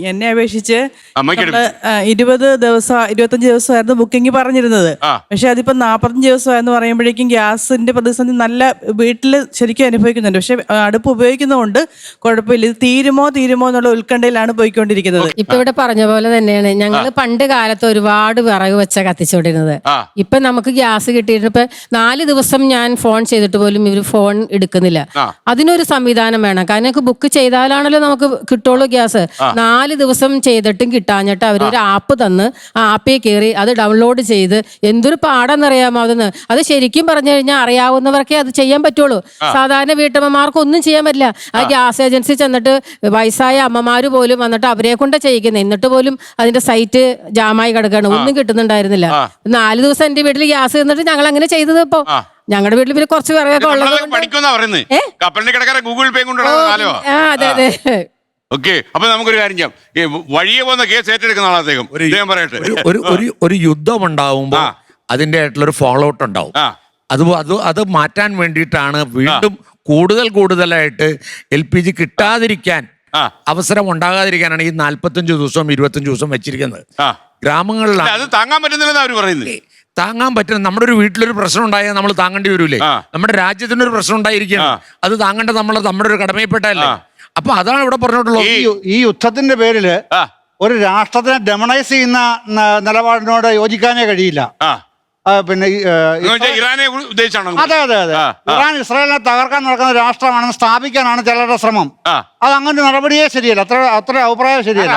എന്നെ അപേക്ഷിച്ച് അമ്മയ്ക്ക് 20 ദിവസം 25 ദിവസമായിരുന്നു ബുക്കിംഗ് പറഞ്ഞിരുന്നത്. പക്ഷെ അതിപ്പോ 45 ദിവസമായെന്ന് പറയുമ്പോഴേക്കും ഗ്യാസിന്റെ പ്രതിസന്ധി നല്ല വീട്ടിൽ ശരിക്കും അനുഭവിക്കുന്നുണ്ട്. പക്ഷെ അടുപ്പ് ഉപയോഗിക്കുന്നതുകൊണ്ട് കുഴപ്പമില്ല. ഇത് തീരുമോ എന്നുള്ള ഉത്കണ്ഠയിലാണ് പോയിക്കൊണ്ടിരിക്കുന്നത്. ഇപ്പൊ ഇവിടെ പറഞ്ഞ പോലെ തന്നെയാണ്. ഞങ്ങൾ പണ്ട് കാലത്ത് ഒരുപാട് വിറക് വെച്ച കത്തിച്ചോണ്ടിരുന്നത്. ഇപ്പൊ നമുക്ക് ഗ്യാസ് കിട്ടിയിട്ട് ഇപ്പൊ 4 ദിവസം ഞാൻ ഫോൺ ചെയ്തിട്ട് പോലും ഇവര് ഫോൺ എടുക്കുന്നില്ല. അതിനൊരു സംവിധാനം വേണം. കാരണം ബുക്ക് ചെയ്താലാണല്ലോ നമുക്ക് കിട്ടുള്ളൂ ഗ്യാസ്. 4 ദിവസം ചെയ്തിട്ടും കിട്ടാഞ്ഞിട്ട് അവരൊരു ആപ്പ് തന്ന് ആ ആപ്പിൽ കയറി അത് ഡൗൺലോഡ് ചെയ്ത് എന്തൊരു പാടാന്നറിയാമോ അതെന്ന്. അത് ശരിക്കും പറഞ്ഞു കഴിഞ്ഞാൽ അറിയാവുന്നവർക്കേ അത് ചെയ്യാൻ പറ്റുള്ളൂ. സാധാരണ വീട്ടമ്മമാർക്ക് ഒന്നും ചെയ്യാൻ പറ്റില്ല. ആ ഗ്യാസ് ഏജൻസി ചെന്നിട്ട് വയസ്സായ അമ്മമാര് പോലും വന്നിട്ട് അവരെ കൊണ്ട് ചെയ്യിക്കുന്നത്. എന്നിട്ട് പോലും അതിന്റെ സൈറ്റ് ജാമായി കിടക്കുകയാണ്. ഒന്നും കിട്ടുന്നുണ്ടായിരുന്നില്ല. 4 ദിവസം എന്റെ വീട്ടിൽ ഗ്യാസ് എന്നിട്ട് ഞങ്ങൾ അങ്ങനെ ചെയ്തത്. ഇപ്പൊ ഞങ്ങളുടെ വീട്ടിൽ പിന്നെ കുറച്ച് വിറകൊക്കെ ഉള്ളത്. അതെ അതെ. ഓക്കെ, അപ്പൊ നമുക്കൊരു കാര്യം ചെയ്യാം. വഴിയെ പോകുന്ന കേസ് ഏറ്റെടുക്കുന്ന ആളെ അദ്ദേഹം പറയട്ടെ. ഒരു യുദ്ധം ഉണ്ടാവുമ്പോ അതിന്റെ ആയിട്ടുള്ള ഒരു ഫോളോ ഔട്ട് ഉണ്ടാവും. അത് മാറ്റാൻ വേണ്ടിയിട്ടാണ് വീണ്ടും കൂടുതലായിട്ട് LPG കിട്ടാതിരിക്കാൻ അവസരം ഉണ്ടാകാതിരിക്കാനാണ് ഈ 45 ദിവസവും 25 ദിവസം വെച്ചിരിക്കുന്നത്. ഗ്രാമങ്ങളിലാണ് അത് താങ്ങാൻ പറ്റുന്നില്ലെന്ന് അവർ പറയുന്നില്ലേ? താങ്ങാൻ പറ്റുന്ന നമ്മുടെ ഒരു വീട്ടിലൊരു പ്രശ്നം ഉണ്ടായാൽ നമ്മൾ താങ്ങേണ്ടി വരൂലേ? നമ്മുടെ രാജ്യത്തിനൊരു പ്രശ്നം ഉണ്ടായിരിക്കണം, അത് താങ്ങേണ്ടത് നമ്മുടെ ഒരു കടമയിൽപ്പെട്ടല്ലേ? അപ്പൊ അതാണ് ഇവിടെ പറഞ്ഞിട്ടുള്ളത്. ഈ യുദ്ധത്തിന്റെ പേരില് ഒരു രാഷ്ട്രത്തിനെ ഡെമണൈസ് ചെയ്യുന്ന നിലപാടിനോട് യോജിക്കാനേ കഴിയില്ല. പിന്നെ ഇറാനെ ഉദ്ദേശിച്ചാണ്. അതെ അതെ അതെ. ഇറാൻ ഇസ്രായേലിനെ തകർക്കാൻ നടക്കുന്ന രാഷ്ട്രമാണെന്ന് സ്ഥാപിക്കാനാണ് ചിലരുടെ ശ്രമം. അത് അങ്ങനെ നടപടിയേ ശരിയല്ല. അത്ര അഭിപ്രായം ശരിയല്ല.